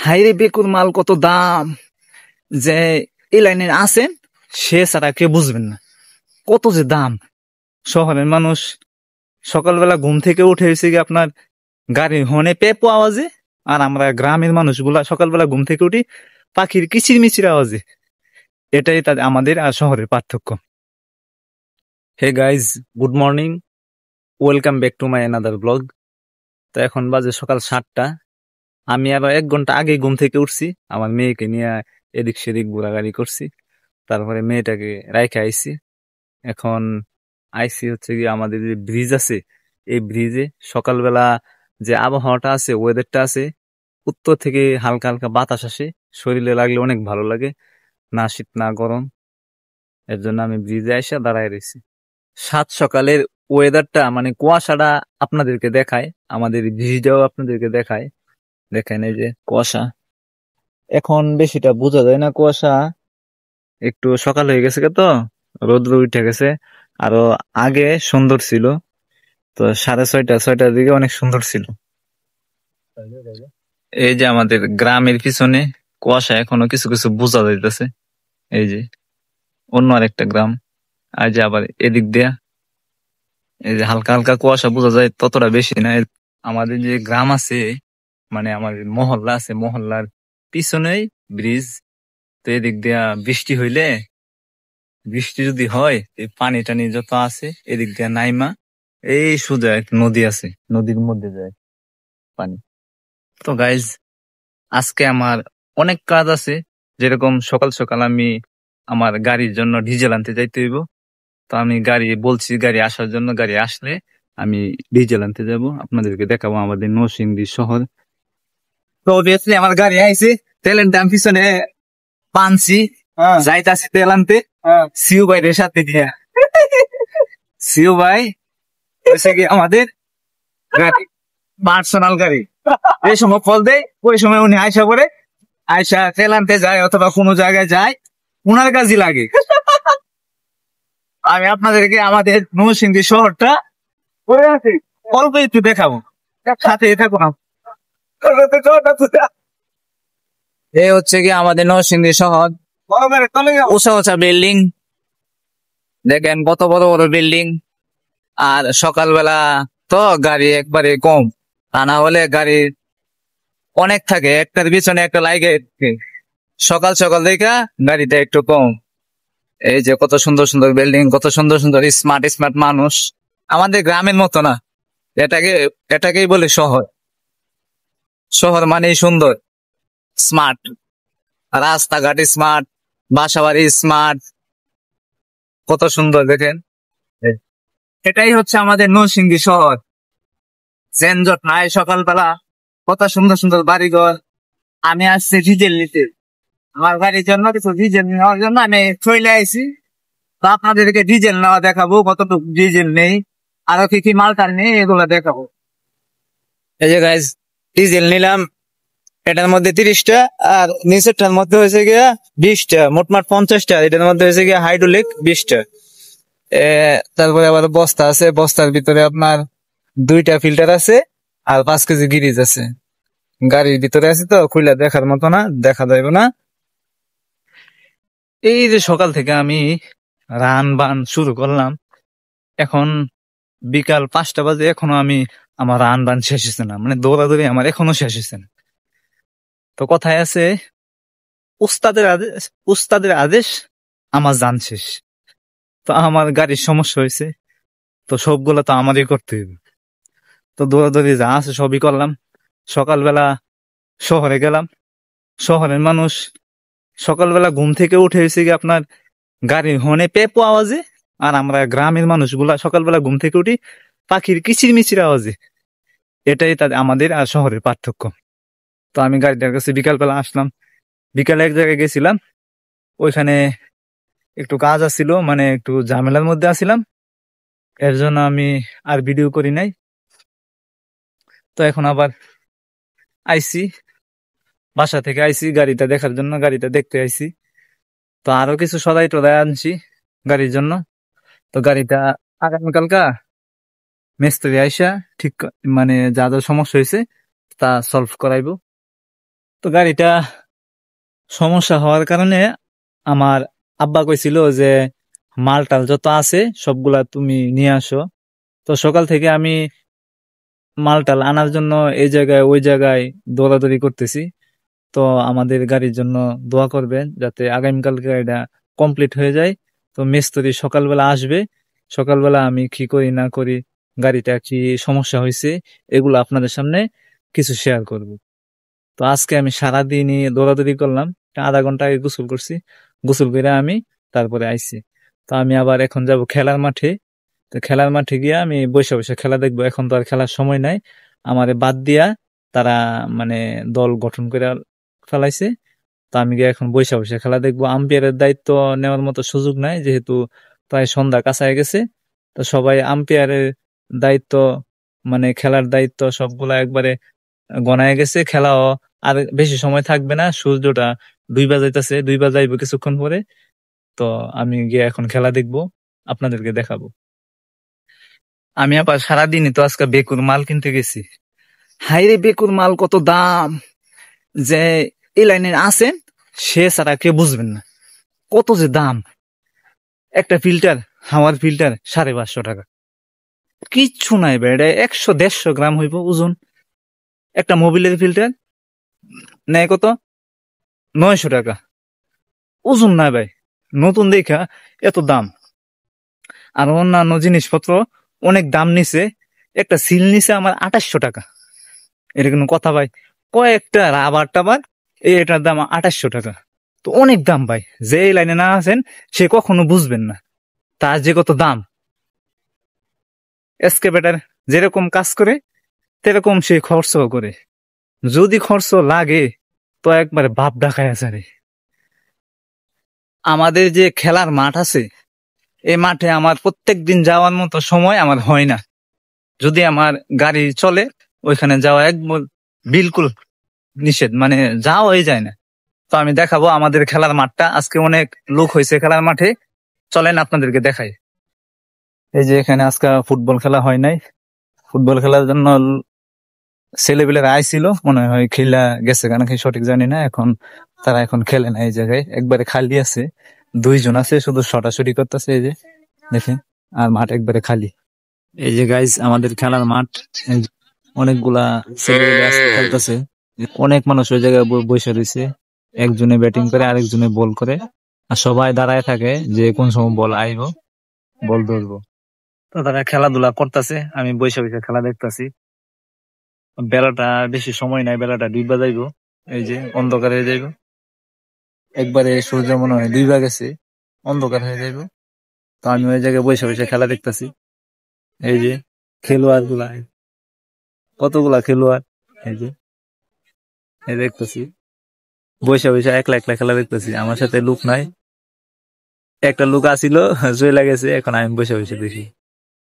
হাইরে বেকুর মাল কত দাম, যে এই লাইনে আছেন সে ছাড়া কেউ বুঝবেন না কত যে দাম। শহরের মানুষ সকালবেলা ঘুম থেকে উঠে এসে গিয়ে আপনার গাড়ির হর্নে পেপো আওয়াজে, আর আমরা গ্রামের মানুষগুলা সকালবেলা ঘুম থেকে উঠি পাখির কিচির মিচির আওয়াজে। এটাই তাদের আমাদের আর শহরের পার্থক্য। Hey guys, good morning, welcome back to my another blog. তো এখন বাজে সকাল 7টা। আমি আরো 1 ঘন্টা আগে ঘুম থেকে উঠছি, আমার মেয়েকে নিয়ে এদিক সেদিক ঘোরাঘুরি করছি, তারপরে মেয়েটাকে রাইখে আইছি। এখন আইসি হচ্ছে কি আমাদের যে ব্রিজ আছে, এই ব্রিজে সকালবেলা যে আবহাওয়াটা আছে, ওয়েদারটা আছে, উত্তর থেকে হালকা হালকা বাতাস আসে, শরীরে লাগলে অনেক ভালো লাগে, না শীত না গরম। এর জন্য আমি ব্রিজে এসে দাঁড়ায় রয়েছি। সাত সকালের ওয়েদারটা মানে কুয়াশাটা আপনাদেরকে দেখায়, আমাদের ব্রিজটাও আপনাদেরকে দেখায়। দেখেন এই যে কুয়াশা, এখন বেশিটা বোঝা যায় না কুয়াশা, একটু সকাল হয়ে গেছে তো রোদ্র উঠে গেছে। আরো আগে সুন্দর ছিল, তো 6:30-6টার দিকে অনেক সুন্দর ছিল। এই যে আমাদের গ্রামের পিছনে কুয়াশা এখনো কিছু কিছু বোঝা যাইতেছে, এই যে অন্য আরেকটা গ্রাম। আর যে আবার এদিক দিয়া এই যে হালকা হালকা কুয়াশা বোঝা যায়, ততটা বেশি না। আমাদের যে গ্রাম আছে, মানে আমাদের মহল্লা আছে, মহল্লার পিছনেই ব্রিজ। তো এদিক দিয়া বৃষ্টি হইলে, বৃষ্টি যদি হয়, এই পানি টানি যত আছে এদিক দিয়া নাইমা এই সোজা একটা নদী আছে, নদীর মধ্যে যায় পানি। তো গাইজ, আজকে আমার অনেক কাজ আছে। যেরকম সকাল সকাল আমি আমার গাড়ির জন্য ডিজেল আনতে যাইতে হইব। তো আমি গাড়ি বলছি, গাড়ি আসার জন্য, গাড়ি আসলে আমি ডিজেল আনতে যাব, আপনাদেরকে দেখাবো আমাদের নরসিংদী শহর। তো অবভিয়াসলি আমার গাড়ি আইছে, তেলের দাম পিছনে পানছি, যাইতাছি তেল আনতে সিউ ভাইয়ের সাথে দিয়া। সিউ ভাই হয়েছে কি আমাদের গাড়ি, পার্সোনাল গাড়ি। এই সময় ফল দেয়, ওই সময় উনি আয়সা করে, আয়সা তেল আনতে যায় অথবা কোনো জায়গায় যায়, উনার কাজই লাগে। আমি আপনাদেরকে আমাদের নরসিংদী শহরটা অল্প একটু দেখাবো, সাথে থাকুন। এই হচ্ছে কি আমাদের নরসিংদী শহর, উঁচা উঁচা বিল্ডিং, দেখেন কত বড় বড় বিল্ডিং। আর সকালবেলা তো গাড়ি একবারে কম, তা না হলে গাড়ি অনেক থাকে, একটার পিছনে একটা লাগে। সকাল সকাল দেখা গাড়িটা একটু কম। এই যে কত সুন্দর সুন্দর বিল্ডিং, কত সুন্দর সুন্দর স্মার্ট স্মার্ট মানুষ। আমাদের গ্রামের মতো না, এটাকেই বলে শহর। শহর মানেই সুন্দর, স্মার্ট, রাস্তাঘাট স্মার্ট, বাসাবাড়ি স্মার্ট, কত সুন্দর দেখেন। এটাই হচ্ছে আমাদের নরসিংদী শহর। যানজট নাই সকালবেলা, কত সুন্দর সুন্দর বাড়িঘর। আমি আসছি ডিজেল নিতে, আমার গাড়ির জন্য কিছু ডিজেল নেওয়ার জন্য আমি চলে আইছি। তো আপনাদেরকে ডিজেল নেওয়া দেখাবো, কতটুকু ডিজেল নেই, আরো কি কি মালটার নেই, এগুলো দেখাবো। এই যে গাইজ, ডিজেল নিলাম, এটার মধ্যে 30টা, আর নিচেরটার মধ্যে হয়েছে গিয়া 20টা, মোটমাট 50টা। এটার মধ্যে হয়েছে গিয়া হাইড্রোলিক 20টা। তারপরে আবার বস্তা আছে, বস্তার ভিতরে আপনার 2টা ফিল্টার আছে, আর 5 কেজি গিরিজ আছে। গাড়ির ভিতরে আছে তো খুলে দেখার মতো না, দেখা যাবে না। এই যে সকাল থেকে আমি রান বান শুরু করলাম, এখন বিকাল 5টা বাজে, এখনো আমি আমার রান বান শেষ হচ্ছে না, মানে দৌড়াদৌড়ি আমার এখনো শেষ হচ্ছে না। তো কথায় আছে, উস্তাদের আদেশ আমার জান শেষ। তো আমার গাড়ির সমস্যা হয়েছে, তো সবগুলো তো আমারই করতে হবে। তো দৌড়াদৌড়ি যা আছে সবই করলাম। সকালবেলা শহরে গেলাম, শহরের মানুষ সকালবেলা ঘুম থেকে উঠে এসে গিয়ে আপনার গাড়ির হর্নে পেপো আওয়াজে, আর আমরা গ্রামের মানুষগুলা সকালবেলা ঘুম থেকে উঠি পাখির কিচির মিচির আওয়াজে। এটাই আমাদের আর শহরের পার্থক্য। তো আমি গাড়িটার কাছে বিকালবেলা আসলাম, বিকালে এক জায়গায় গেছিলাম, ওইখানে একটু কাজ আছিল, মানে একটু ঝামেলার মধ্যে আছিলাম, এর জন্য আমি আর ভিডিও করি নাই। তো এখন আবার আইসি, বাসা থেকে আইসি গাড়িটা দেখার জন্য, গাড়িটা দেখতে আইসি। তো আরো কিছু সদাই টদাই আনছি গাড়ির জন্য। তো গাড়িটা আগামীকালকা মিস্ত্রি আইসা ঠিক, মানে যা যা সমস্যা হয়েছে তা সলভ করাইবো। তো গাড়িটা সমস্যা হওয়ার কারণে আমার আব্বা কইছিল যে মাল টাল যত আছে সবগুলা তুমি নিয়ে আসো। তো সকাল থেকে আমি মাল টাল আনার জন্য এই জায়গায় ওই জায়গায় দৌড়াদৌড়ি করতেছি। তো আমাদের গাড়ির জন্য দোয়া করবেন যাতে আগামীকালকে এটা কমপ্লিট হয়ে যায়। তো মিস্ত্রি সকালবেলা আসবে, সকালবেলা আমি কি করি না করি, গাড়িটা কি সমস্যা হয়েছে, এগুলো আপনাদের সামনে কিছু শেয়ার করব। তো আজকে আমি সারাদিনই দৌড়াদৌড়ি করলাম, আধা ঘন্টা আগে গোসল করছি, গোসল করে আমি তারপরে আইছি। তো আমি আবার এখন যাব খেলার মাঠে। তো খেলার মাঠে গিয়ে আমি বসে বসে খেলা দেখবো, এখন তো আর খেলার সময় নাই। আমারে বাদ দিয়া তারা মানে দল গঠন করে ফেলাইছে। তো আমি গিয়ে এখন বসে বসে খেলা দেখবো। আম্পায়ারের দায়িত্ব নেওয়ার মতো সুযোগ নাই, যেহেতু প্রায় সন্ধ্যা কাছায় গেছে। তো সবাই আম্পায়ারের দায়িত্ব মানে খেলার দায়িত্ব সবগুলা একবারে গনায় গেছে। খেলাও আর বেশি সময় থাকবে না, সূর্যটা 2 বাজাইতেছে, 2 বাজাইবো কিছুক্ষণ পরে। তো আমি গিয়ে এখন খেলা দেখবো, আপনাদেরকে দেখাবো। আমি আবার সারাদিনই তো আজকে বেকুর মাল কিনতে গেছি। হাইরে বেকুর মাল কত দাম, যে এই লাইনে আছেন সে ছাড়া কেউ বুঝবেন না কত যে দাম। একটা ফিল্টার, হাওয়ার ফিল্টার 550 টাকা। কিচ্ছু নাই ভাই, এটা 100-150 গ্রাম হইব ওজন। একটা মোবিলের ফিল্টার নেয় কত, 900 টাকা। ওজন নাই ভাই, নতুন দেখা এত দাম। আর অন্যান্য জিনিসপত্র অনেক দাম নিছে। একটা সিল নিছে আমার 2800 টাকা। এটা কোনো কথা ভাই? কয়েকটা রাবার টাবার, এটার দাম 2800 টাকা। তো অনেক দাম ভাই, যে এই লাইনে না আছেন সে কখনো বুঝবেন না তার যে কত দাম। এসকেভেটার যেরকম কাজ করে সেরকম সে খরচ করে, যদি খরচ লাগে তো একবারে বাপ ডাকায় আছে রে। আমাদের যে খেলার মাঠ আছে, এই মাঠে আমার প্রত্যেক দিন যাওয়ার মতো সময় আমার হয় না। যদি আমার গাড়ি চলে ওইখানে যাওয়া একবার বিলকুল নিষেধ, মানে যাওয়াই যায় না। তো আমি দেখাবো আমাদের খেলার মাঠটা। আজকে অনেক লোক হয়েছে খেলার মাঠে, চলেন আপনাদেরকে দেখাই। এই যে এখানে আজকে ফুটবল খেলা হয় নাই, ফুটবল খেলার জন্য ছেলেপিলেরা আইছিল, মনে হয় খেলা গেছে কেন কি সঠিক জানি না। এখন তারা এখন খেলে না, এই জায়গায় একবারে খালি আছে, 2 জন আছে শুধু ছটাছুটি করতেছে, এই যে দেখেন। আর মাঠ একবারে খালি। এই যে গাইজ আমাদের খেলার মাঠ, এই যে অনেকগুলা ছেলেপিলে আজকে খেলতেছে। অনেক মানুষ ওই জায়গায় বসে রয়েছে, একজনে ব্যাটিং করে আরেকজনে বল করে, আর সবাই দাঁড়ায় থাকে যে কোন সময় বল আইব, বল ধরবো। তো তারা খেলাধুলা করতেছে, আমি বসে বসে খেলা দেখতাছি। বেলাটা বেশি সময় নাই, বেলাটা 2 বাজাইবো। এই যে অন্ধকার হয়ে যাইব, একবারে সূর্য মনে হয় 2 বাজেছে, অন্ধকার হয়ে যাইব। তো আমি ওই জায়গায় বসে বসে খেলা দেখতাছি। এই যে খেলোয়াড় গুলা, কতগুলা খেলোয়াড়, এই যে এই দেখতেছি বসে বসে একলা একলা খেলা দেখতেছি। আমার সাথে লোক নাই, একটা লোক আসিল চলে গেছে, এখন আমি বসে বসে দেখি।